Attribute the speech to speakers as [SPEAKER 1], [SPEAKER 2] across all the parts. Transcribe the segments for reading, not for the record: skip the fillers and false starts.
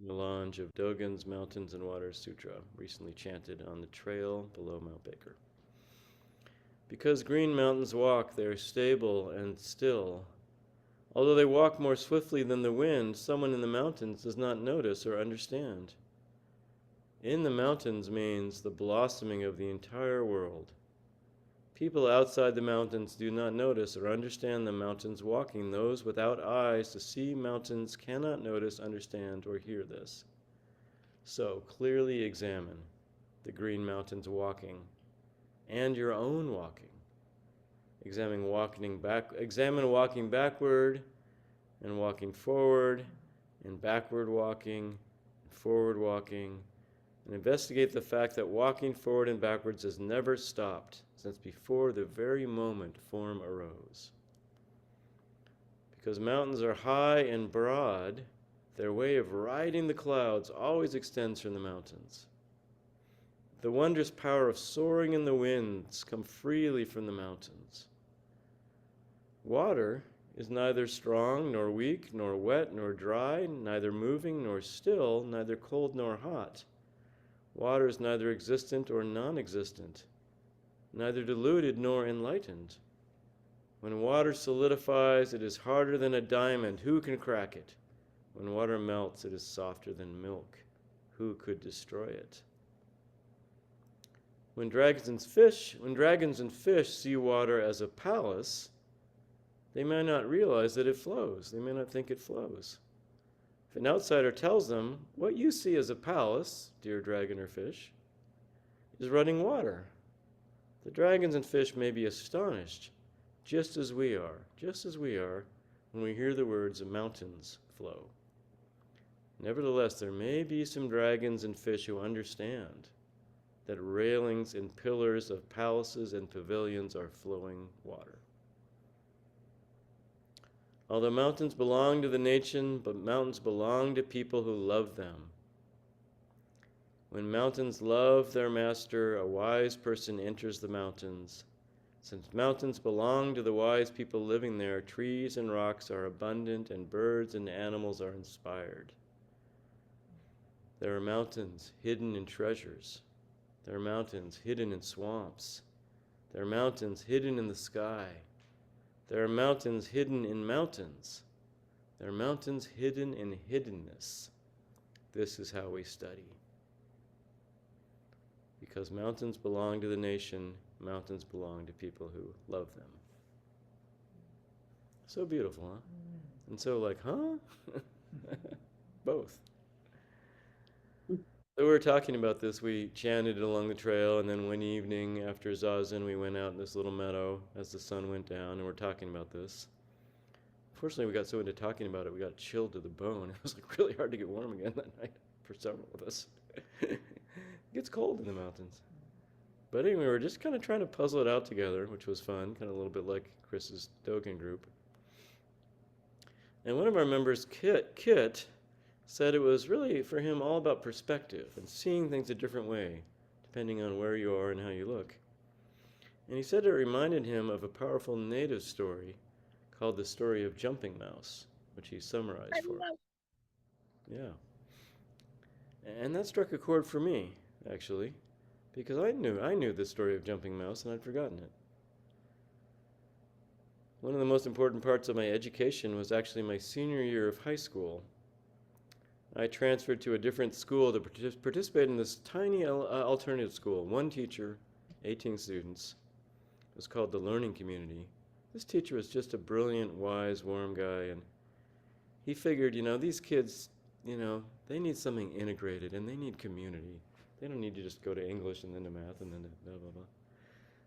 [SPEAKER 1] melange of Dogen's Mountains and Waters Sutra, recently chanted on the trail below Mount Baker. Because green mountains walk, they are stable and still. Although they walk more swiftly than the wind, someone in the mountains does not notice or understand. In the mountains means the blossoming of the entire world. People outside the mountains do not notice or understand the mountains walking. Those without eyes to see mountains cannot notice, understand, or hear this. So clearly examine the green mountains walking and your own walking. Examine walking backward and walking forward and backward walking and forward walking, and investigate the fact that walking forward and backwards has never stopped since before the very moment form arose. Because mountains are high and broad, their way of riding the clouds always extends from the mountains. The wondrous power of soaring in the winds come freely from the mountains. Water is neither strong nor weak, nor wet nor dry, neither moving nor still, neither cold nor hot. Water is neither existent or non-existent, neither diluted nor enlightened. When water solidifies, it is harder than a diamond. Who can crack it? When water melts, it is softer than milk. Who could destroy it? When dragons and fish see water as a palace, they may not realize that it flows. They may not think it flows. If an outsider tells them, what you see as a palace, dear dragon or fish, is running water, the dragons and fish may be astonished, just as we are, when we hear the words mountains flow. Nevertheless, there may be some dragons and fish who understand that railings and pillars of palaces and pavilions are flowing water. Although mountains belong to the nation, but mountains belong to people who love them. When mountains love their master, a wise person enters the mountains. Since mountains belong to the wise people living there, trees and rocks are abundant, and birds and animals are inspired. There are mountains hidden in treasures. There are mountains hidden in swamps. There are mountains hidden in the sky. There are mountains hidden in mountains. There are mountains hidden in hiddenness. This is how we study. Because mountains belong to the nation, mountains belong to people who love them. So beautiful, huh? And so Both. So we were talking about this. We chanted it along the trail, and then one evening after Zazen, we went out in this little meadow as the sun went down, and we're talking about this. Fortunately, we got so into talking about it, we got chilled to the bone. It was really hard to get warm again that night for several of us. It gets cold in the mountains. But anyway, we were just kind of trying to puzzle it out together, which was fun, kind of a little bit like Chris's Dogen group. And one of our members, Kit, said it was really for him all about perspective and seeing things a different way, depending on where you are and how you look. And he said it reminded him of a powerful native story called The Story of Jumping Mouse, which he summarized for us. Yeah. And that struck a chord for me, actually, because I knew the story of Jumping Mouse and I'd forgotten it. One of the most important parts of my education was actually my senior year of high school. I transferred to a different school to participate in this tiny alternative school. One teacher, 18 students. It was called the Learning Community. This teacher was just a brilliant, wise, warm guy, and he figured, these kids, they need something integrated, and they need community. They don't need to just go to English and then to math and then to blah, blah, blah.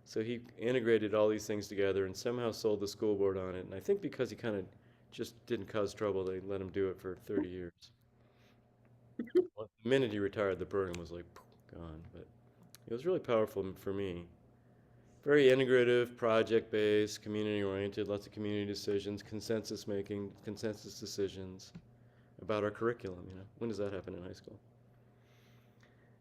[SPEAKER 1] So he integrated all these things together and somehow sold the school board on it. And I think because he kind of just didn't cause trouble, they let him do it for 30 years. Well, the minute he retired, the program was gone. But it was really powerful for me. Very integrative, project-based, community-oriented, lots of community decisions, consensus decisions about our curriculum. When does that happen in high school?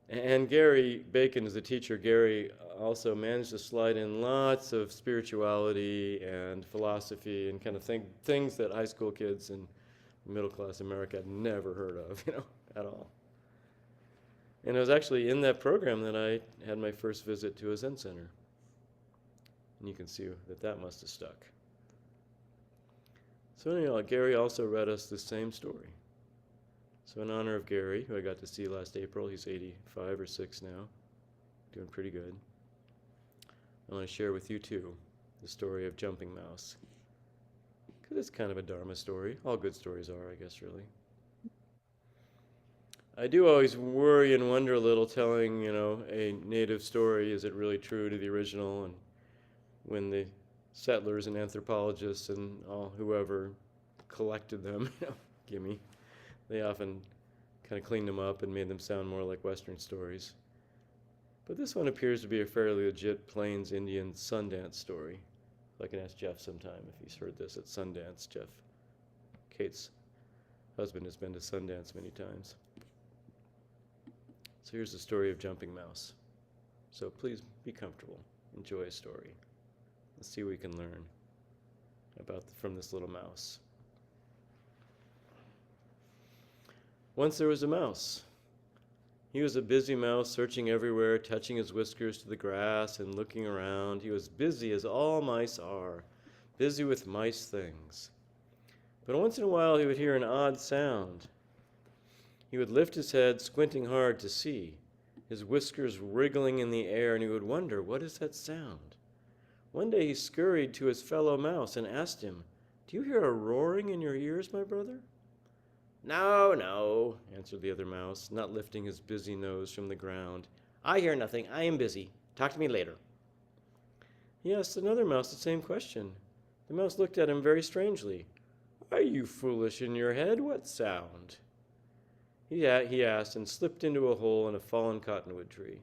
[SPEAKER 1] And Gary Bacon is a teacher. Gary also managed to slide in lots of spirituality and philosophy and kind of things that high school kids in middle-class America had never heard of, at all. And it was actually in that program that I had my first visit to a Zen center. And you can see that must have stuck. So anyhow, Gary also read us the same story. So in honor of Gary, who I got to see last April, he's 85 or 6 now, doing pretty good. I want to share with you too the story of Jumping Mouse. Because it's kind of a Dharma story. All good stories are, I guess, really. I do always worry and wonder a little telling, a native story, is it really true to the original? And when the settlers and anthropologists and all whoever collected them, gimme, they often kind of cleaned them up and made them sound more like Western stories. But this one appears to be a fairly legit Plains Indian Sundance story. I can ask Jeff sometime if he's heard this at Sundance. Jeff, Kate's husband, has been to Sundance many times. So here's the story of Jumping Mouse. So please be comfortable. Enjoy a story. Let's see what we can learn from this little mouse. Once there was a mouse. He was a busy mouse, searching everywhere, touching his whiskers to the grass and looking around. He was busy as all mice are, busy with mice things. But once in a while he would hear an odd sound. He would lift his head, squinting hard to see, his whiskers wriggling in the air, and he would wonder, what is that sound? One day he scurried to his fellow mouse and asked him, "Do you hear a roaring in your ears, my brother?" "No, no," answered the other mouse, not lifting his busy nose from the ground. "I hear nothing. I am busy. Talk to me later." He asked another mouse the same question. The mouse looked at him very strangely. "Are you foolish in your head? What sound?" He asked, and slipped into a hole in a fallen cottonwood tree.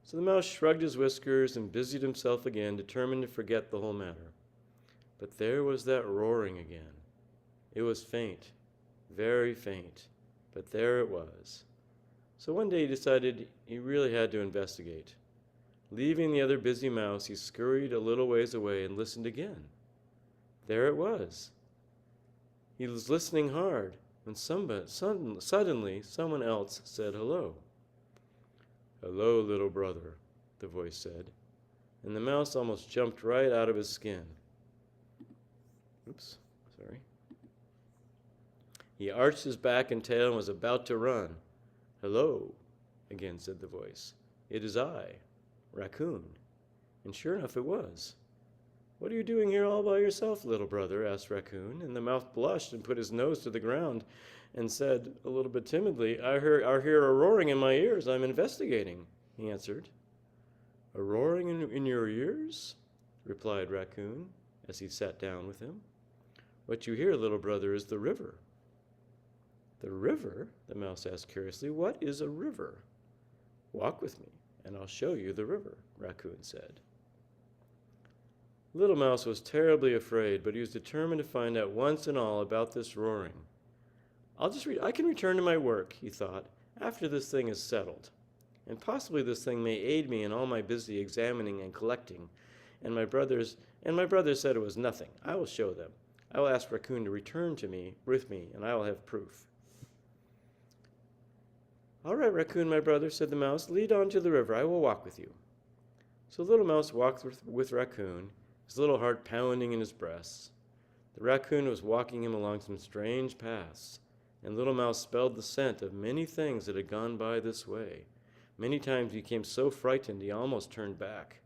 [SPEAKER 1] So the mouse shrugged his whiskers and busied himself again, determined to forget the whole matter. But there was that roaring again. It was faint, very faint, but there it was. So one day he decided he really had to investigate. Leaving the other busy mouse, he scurried a little ways away and listened again. There it was. He was listening hard, when suddenly someone else said hello. "Hello, little brother," the voice said, and the mouse almost jumped right out of his skin. Oops, sorry. He arched his back and tail and was about to run. "Hello," again said the voice. "It is I, Raccoon." And sure enough it was. "What are you doing here all by yourself, little brother?" asked Raccoon, and the mouse blushed and put his nose to the ground and said, a little bit timidly, I hear a roaring in my ears. I'm investigating," he answered. "A roaring in your ears?" replied Raccoon as he sat down with him. "What you hear, little brother, is the river." "The river?" the mouse asked curiously. "What is a river?" "Walk with me, and I'll show you the river," Raccoon said. Little Mouse was terribly afraid, but he was determined to find out once and all about this roaring. I can return to my work, he thought, after this thing is settled. And possibly this thing may aid me in all my busy examining and collecting. And my brothers said it was nothing. I will show them. I will ask Raccoon to return with me, and I will have proof. "All right, Raccoon, my brother," said the mouse, "lead on to the river. I will walk with you." So Little Mouse walked with Raccoon, his little heart pounding in his breast. The raccoon was walking him along some strange paths, and Little Mouse smelled the scent of many things that had gone by this way. Many times he became so frightened he almost turned back.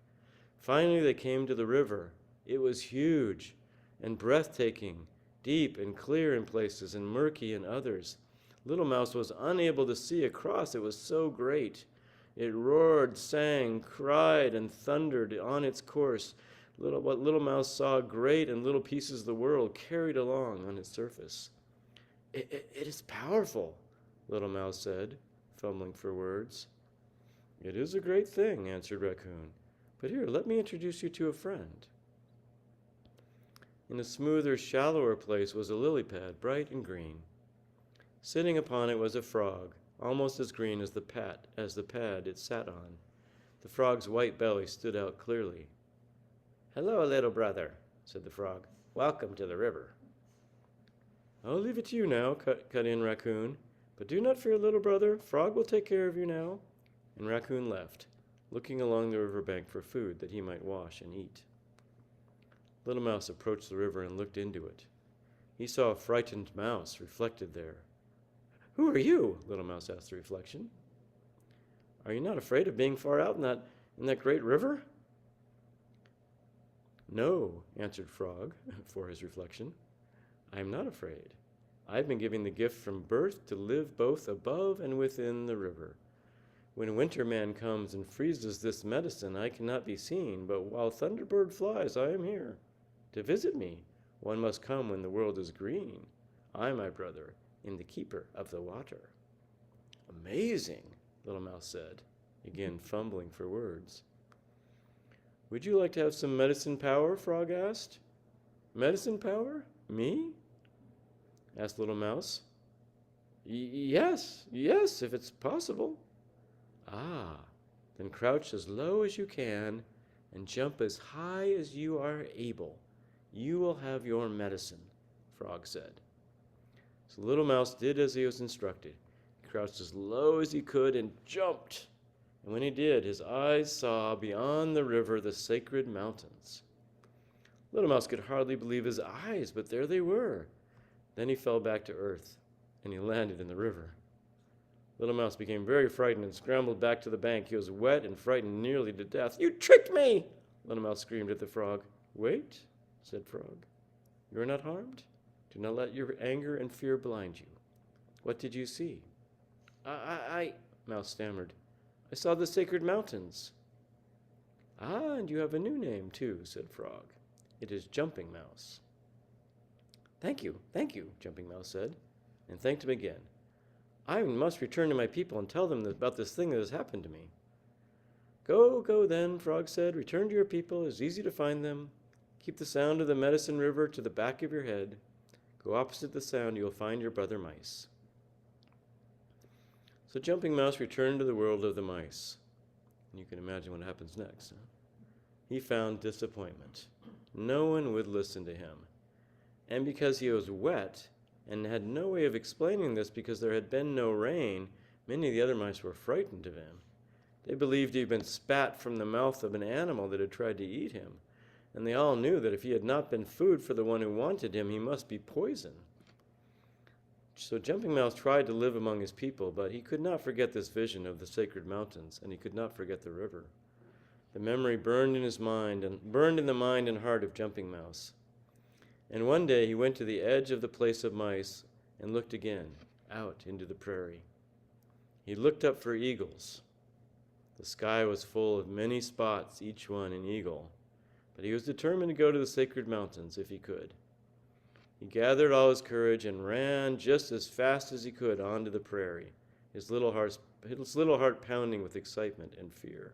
[SPEAKER 1] Finally they came to the river. It was huge and breathtaking, deep and clear in places and murky in others. Little Mouse was unable to see across, it was so great. It roared, sang, cried, and thundered on its course. What Little Mouse saw great and little pieces of the world carried along on its surface. It is powerful," Little Mouse said, fumbling for words. "It is a great thing," answered Raccoon. "But here, let me introduce you to a friend." In a smoother, shallower place was a lily pad, bright and green. Sitting upon it was a frog, almost as green as the pad it sat on. The frog's white belly stood out clearly. "Hello, little brother," said the frog. "Welcome to the river." "I'll leave it to you now," cut in Raccoon, But do not fear, little brother. Frog will take care of you now. And Raccoon left, looking along the riverbank for food that he might wash and eat. Little Mouse approached the river and looked into it. He saw a frightened mouse reflected there. Who are you? Little Mouse asked the reflection. Are you not afraid of being far out in that great river? No, answered Frog for his reflection. I am not afraid. I've been given the gift from birth to live both above and within the river. When Winter Man comes and freezes this medicine, I cannot be seen, but while Thunderbird flies, I am here. To visit me, one must come when the world is green. I, my brother, am the keeper of the water. Amazing, Little Mouse said, again fumbling for words. Would you like to have some medicine power? Frog asked. Medicine power? Me? Asked Little Mouse. Yes, if it's possible. Ah, then crouch as low as you can and jump as high as you are able. You will have your medicine, Frog said. So Little Mouse did as he was instructed. He crouched as low as he could and jumped. And when he did, his eyes saw beyond the river the sacred mountains. Little Mouse could hardly believe his eyes, but there they were. Then he fell back to earth, and he landed in the river. Little Mouse became very frightened and scrambled back to the bank. He was wet and frightened nearly to death. You tricked me! Little Mouse screamed at the frog. Wait, said Frog. You are not harmed. Do not let your anger and fear blind you. What did you see? Mouse stammered. I saw the sacred mountains. Ah, and you have a new name, too, said Frog. It is Jumping Mouse. Thank you, Jumping Mouse said, and thanked him again. I must return to my people and tell them about this thing that has happened to me. Go then, Frog said. Return to your people. It is easy to find them. Keep the sound of the medicine river to the back of your head. Go opposite the sound, you will find your brother mice. So Jumping Mouse returned to the world of the mice. And you can imagine what happens next. Huh? He found disappointment. No one would listen to him. And because he was wet and had no way of explaining this because there had been no rain, many of the other mice were frightened of him. They believed he had been spat from the mouth of an animal that had tried to eat him. And they all knew that if he had not been food for the one who wanted him, he must be poison. So Jumping Mouse tried to live among his people, but he could not forget this vision of the sacred mountains, and he could not forget the river. The memory burned in the mind and heart of Jumping Mouse. And one day he went to the edge of the place of mice and looked again out into the prairie. He looked up for eagles. The sky was full of many spots, each one an eagle, but he was determined to go to the sacred mountains if he could. He gathered all his courage and ran just as fast as he could onto the prairie, his little heart pounding with excitement and fear.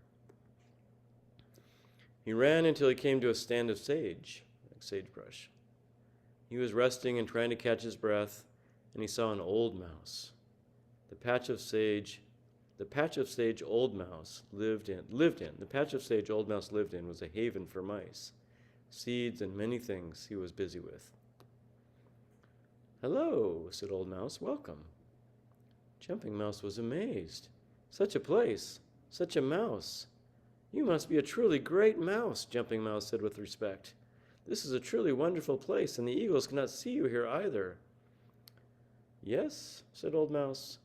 [SPEAKER 1] He ran until he came to a stand of sagebrush. He was resting and trying to catch his breath, and he saw an old mouse. The patch of sage old mouse lived in was a haven for mice, seeds and many things he was busy with. Hello, said Old Mouse, welcome. Jumping Mouse was amazed. Such a place, such a mouse. You must be a truly great mouse, Jumping Mouse said with respect. This is a truly wonderful place, and the eagles cannot see you here either. Yes, said Old Mouse,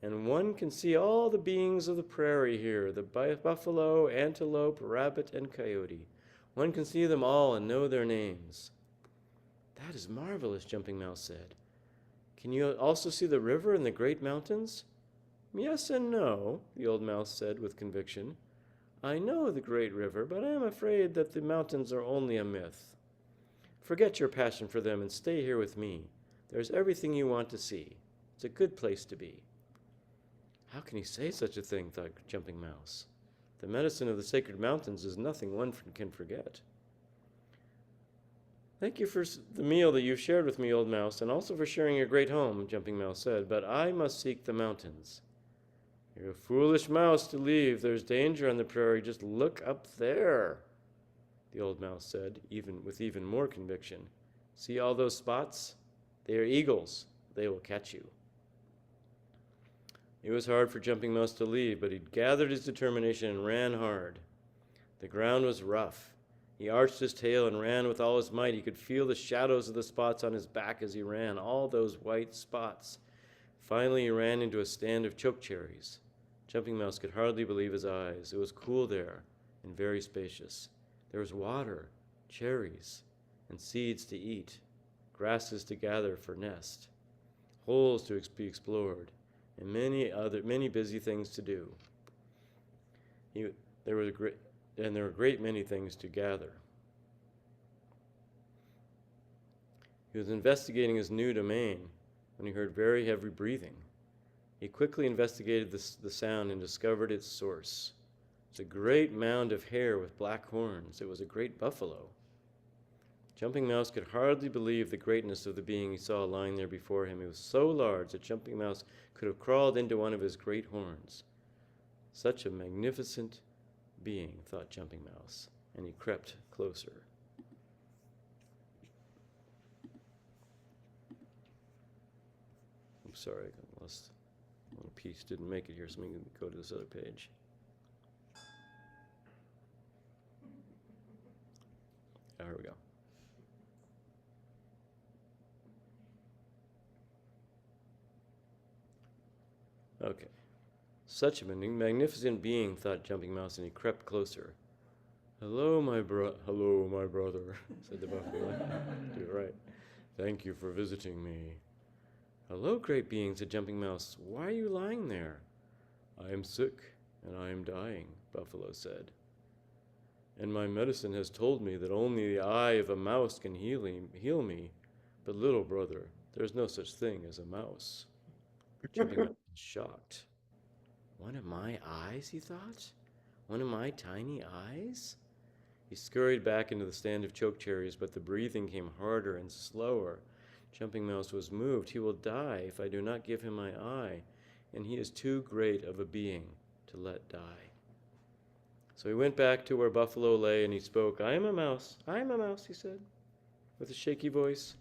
[SPEAKER 1] and one can see all the beings of the prairie here, the buffalo, antelope, rabbit, and coyote. One can see them all and know their names. That is marvelous, Jumping Mouse said. Can you also see the river and the great mountains? Yes and no, the old mouse said with conviction. I know the great river, but I am afraid that the mountains are only a myth. Forget your passion for them and stay here with me. There's everything you want to see. It's a good place to be. How can he say such a thing, thought Jumping Mouse. The medicine of the sacred mountains is nothing one can forget. Thank you for the meal that you've shared with me, Old Mouse, and also for sharing your great home, Jumping Mouse said, but I must seek the mountains. You're a foolish mouse to leave. There's danger on the prairie. Just look up there, the old mouse said, with even more conviction. See all those spots? They are eagles. They will catch you. It was hard for Jumping Mouse to leave, but he gathered his determination and ran hard. The ground was rough. He arched his tail and ran with all his might. He could feel the shadows of the spots on his back as he ran, all those white spots. Finally, he ran into a stand of chokecherries. Jumping Mouse could hardly believe his eyes. It was cool there and very spacious. There was water, cherries, and seeds to eat, grasses to gather for nest, holes to be explored, and many busy things to do. There were a great many things to gather. He was investigating his new domain when he heard very heavy breathing. He quickly investigated the sound and discovered its source. It was a great mound of hair with black horns. It was a great buffalo. Jumping Mouse could hardly believe the greatness of the being he saw lying there before him. It was so large that Jumping Mouse could have crawled into one of his great horns. Such a magnificent being, thought Jumping Mouse, and he crept closer. I'm sorry, I lost one piece, didn't make it here, so we can go to this other page. Oh, here we go. Okay. Such a magnificent being, thought Jumping Mouse, and he crept closer. Hello, my brother, said the buffalo. Do it right. Thank you for visiting me. Hello, great being, said Jumping Mouse. Why are you lying there? I am sick, and I am dying, Buffalo said. And my medicine has told me that only the eye of a mouse can heal me. But little brother, there is no such thing as a mouse. Jumping Mouse was shocked. One of my eyes, he thought? One of my tiny eyes? He scurried back into the stand of chokecherries, but the breathing came harder and slower. Jumping Mouse was moved. He will die if I do not give him my eye, and he is too great of a being to let die. So he went back to where Buffalo lay, and he spoke. I am a mouse, he said, with a shaky voice.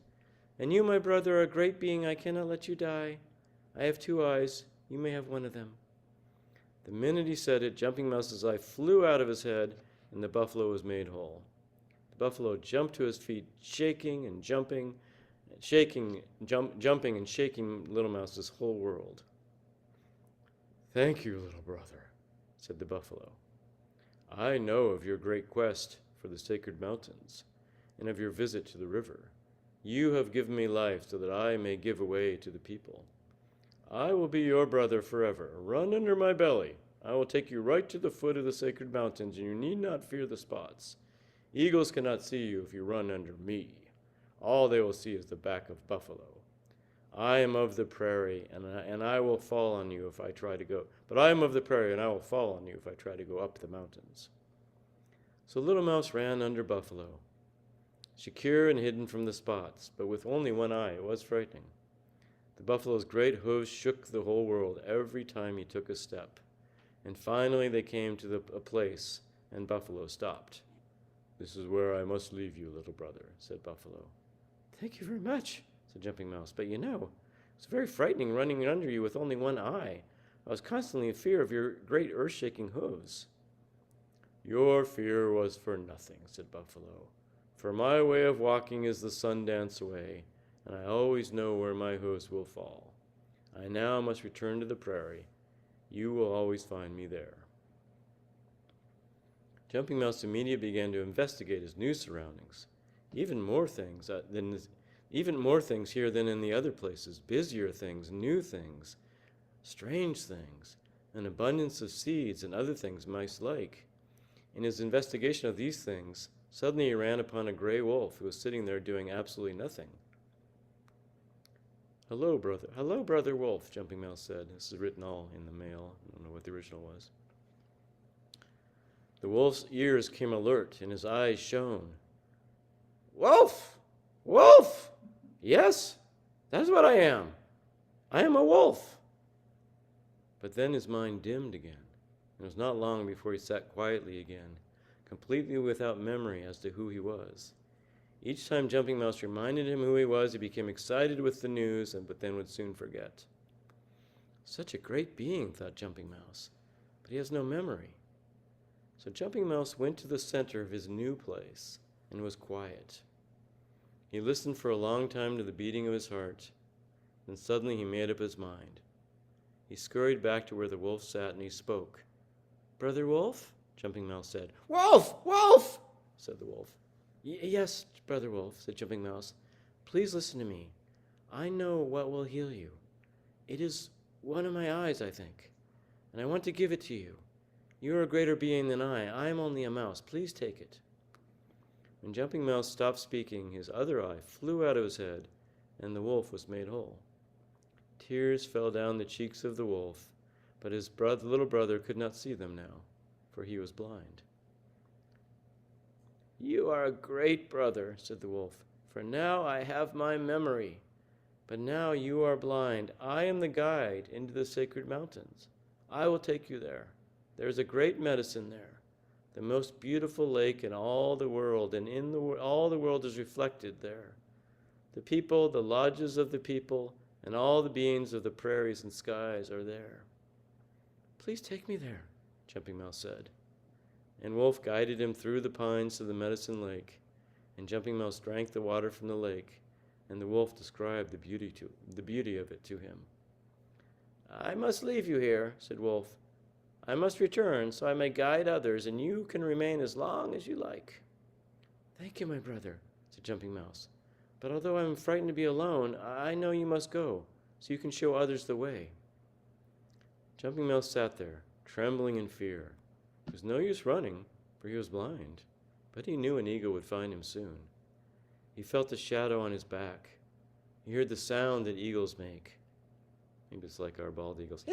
[SPEAKER 1] And you, my brother, are a great being. I cannot let you die. I have 2 eyes. You may have one of them. The minute he said it, Jumping Mouse's eye flew out of his head, and the buffalo was made whole. The buffalo jumped to his feet, shaking and jumping, jumping and shaking Little Mouse's whole world. Thank you, little brother, said the buffalo. I know of your great quest for the sacred mountains, and of your visit to the river. You have given me life so that I may give away to the people. I will be your brother forever. Run under my belly. I will take you right to the foot of the sacred mountains, and you need not fear the spots. Eagles cannot see you if you run under me. All they will see is the back of Buffalo. I am of the prairie, and I will fall on you if I try to go. But I am of the prairie, and I will fall on you if I try to go up the mountains. So Little Mouse ran under Buffalo, secure and hidden from the spots, but with only one eye. It was frightening. The buffalo's great hooves shook the whole world every time he took a step. And finally they came to a place, and Buffalo stopped. This is where I must leave you, little brother, said Buffalo. Thank you very much, said Jumping Mouse. But you know, it's very frightening running under you with only one eye. I was constantly in fear of your great earth-shaking hooves. Your fear was for nothing, said Buffalo. For my way of walking is the Sundance way, and I always know where my hooves will fall. I now must return to the prairie. You will always find me there. Jumping Mouse immediately began to investigate his new surroundings. Even more things here than in the other places, busier things, new things, strange things, an abundance of seeds and other things mice like. In his investigation of these things, suddenly he ran upon a gray wolf who was sitting there doing absolutely nothing. Hello, brother wolf, Jumping Mouse said. This is written all in the mail. I don't know what the original was. The wolf's ears came alert, and his eyes shone. Wolf! Wolf! Yes, that's what I am. I am a wolf. But then his mind dimmed again. It was not long before he sat quietly again, completely without memory as to who he was. Each time Jumping Mouse reminded him who he was, he became excited with the news, but then would soon forget. Such a great being, thought Jumping Mouse, but he has no memory. So Jumping Mouse went to the center of his new place and was quiet. He listened for a long time to the beating of his heart. Then suddenly he made up his mind. He scurried back to where the wolf sat and he spoke. "Brother Wolf?" Jumping Mouse said. "Wolf! Wolf!" said the wolf. "Yes, Brother Wolf," said Jumping Mouse. "Please listen to me. I know what will heal you. It is one of my eyes, I think, and I want to give it to you. You are a greater being than I. I am only a mouse. Please take it." When Jumping Mouse stopped speaking, his other eye flew out of his head, and the wolf was made whole. Tears fell down the cheeks of the wolf, but his little brother could not see them now, for he was blind. "You are a great brother," said the wolf, "for now I have my memory. But now you are blind. I am the guide into the sacred mountains. I will take you there. There is a great medicine there, the most beautiful lake in all the world, and all the world is reflected there. The people, the lodges of the people, and all the beings of the prairies and skies are there." "Please take me there," Jumping Mouse said. And Wolf guided him through the pines to the medicine lake, and Jumping Mouse drank the water from the lake, and the wolf described the beauty of it to him. "I must leave you here," said Wolf. "I must return so I may guide others, and you can remain as long as you like." "Thank you, my brother," said Jumping Mouse. "But although I am frightened to be alone, I know you must go, so you can show others the way." Jumping Mouse sat there, trembling in fear. It was no use running, for he was blind, but he knew an eagle would find him soon. He felt a shadow on his back. He heard the sound that eagles make. Maybe it's like our bald eagles.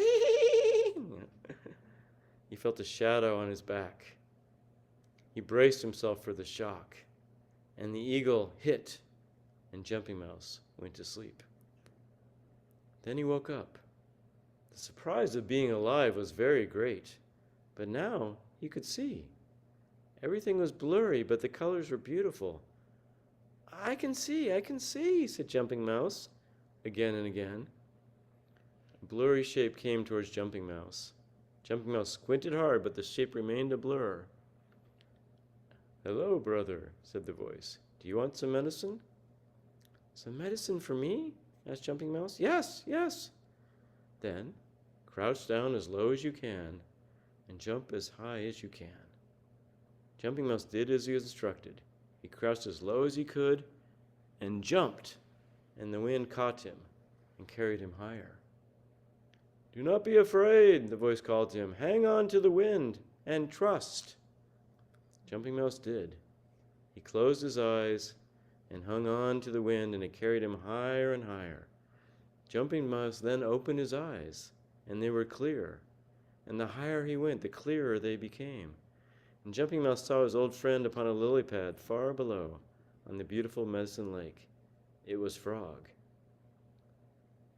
[SPEAKER 1] He felt a shadow on his back. He braced himself for the shock, and the eagle hit, and Jumping Mouse went to sleep. Then he woke up. The surprise of being alive was very great, but now he could see. Everything was blurry, but the colors were beautiful. I can see, said Jumping Mouse, again and again. A blurry shape came towards Jumping Mouse. Jumping Mouse squinted hard, but the shape remained a blur. "Hello, brother," said the voice. "Do you want some medicine?" "Some medicine for me?" asked Jumping Mouse. Yes, yes." "Then crouch down as low as you can and jump as high as you can." Jumping Mouse did as he was instructed. He crouched as low as he could and jumped, and the wind caught him and carried him higher. "Do not be afraid," the voice called to him. "Hang on to the wind and trust." Jumping Mouse did. He closed his eyes and hung on to the wind, and it carried him higher and higher. Jumping Mouse then opened his eyes, and they were clear. And the higher he went, the clearer they became. And Jumping Mouse saw his old friend upon a lily pad far below on the beautiful Medicine Lake. It was Frog.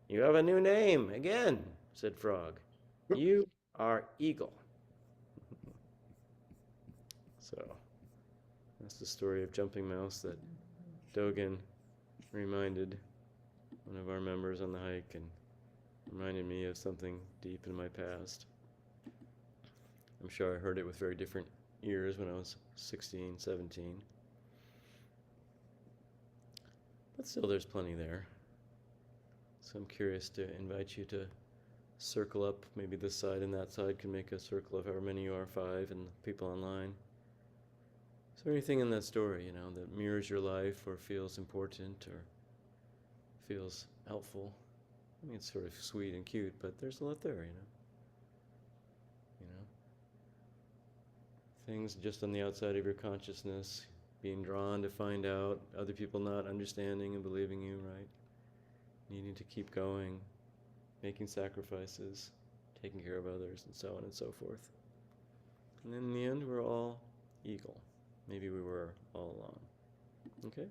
[SPEAKER 1] "You have a new name again," said Frog. "You are Eagle." So that's the story of Jumping Mouse that Dogen reminded one of our members on the hike and reminded me of something deep in my past. I'm sure I heard it with very different ears when I was 16, 17. But still, there's plenty there. So I'm curious to invite you to circle up. Maybe this side and that side can make a circle of however many you are, 5, and people online. Is there anything in that story, that mirrors your life or feels important or feels helpful? I mean, it's sort of sweet and cute, but there's a lot there, Things just on the outside of your consciousness, being drawn to find out, other people not understanding and believing you, right? Needing to keep going, making sacrifices, taking care of others, and so on and so forth. And then in the end, we're all eagle. Maybe we were all along. Okay?